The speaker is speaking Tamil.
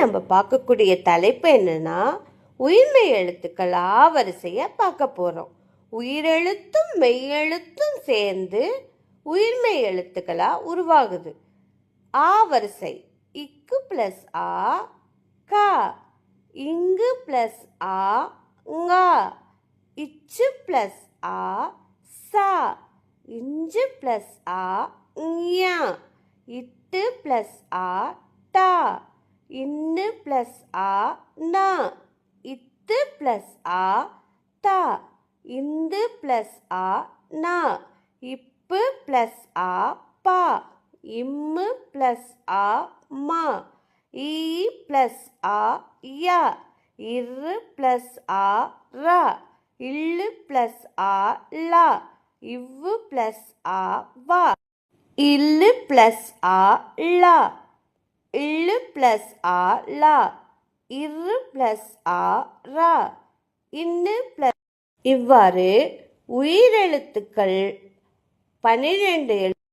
நம்ம பார்க்கக்கூடிய தலைப்பு என்னன்னா, உயிர்மெய் எழுத்துக்கள் ஆ வரிசையை பார்க்க போகிறோம். உயிரெழுத்தும் மெய்யெழுத்தும் சேர்ந்து உயிர்மெய் எழுத்துக்களாக உருவாகுது. ஆ வரிசை இக்கு ப்ளஸ் ஆ கா, இங்கு ப்ளஸ் ஆ ngா, இச்சு ப்ளஸ் ஆ சா, இஞ்சு ப்ளஸ் ஆ ஞா, இட்டு ப்ளஸ் ஆ டா, இன்னு ப்ளஸ் ஆ நா, இத்து ப்ளஸ் ஆ தா, இந்து ப்ளஸ் ஆ நா, இப்பு ப்ளஸ் ஆ பா, இம்மு ப்ளஸ் ஆ மா, ஈ ப்ளஸ் ஆ யா, இரு ப்ளஸ் ஆ ரா, இல்லு ப்ளஸ் ஆ லா, இவ்வு ப்ளஸ் ஆ வா, இல்லு ப்ளஸ் ஆ லா, இல்லு ப்ளஸ் ஆ லா, இரு ப்ளஸ் ஆ ரா, இன்னு ப்ளஸ். இவ்வாறு உயிரெழுத்துக்கள் 12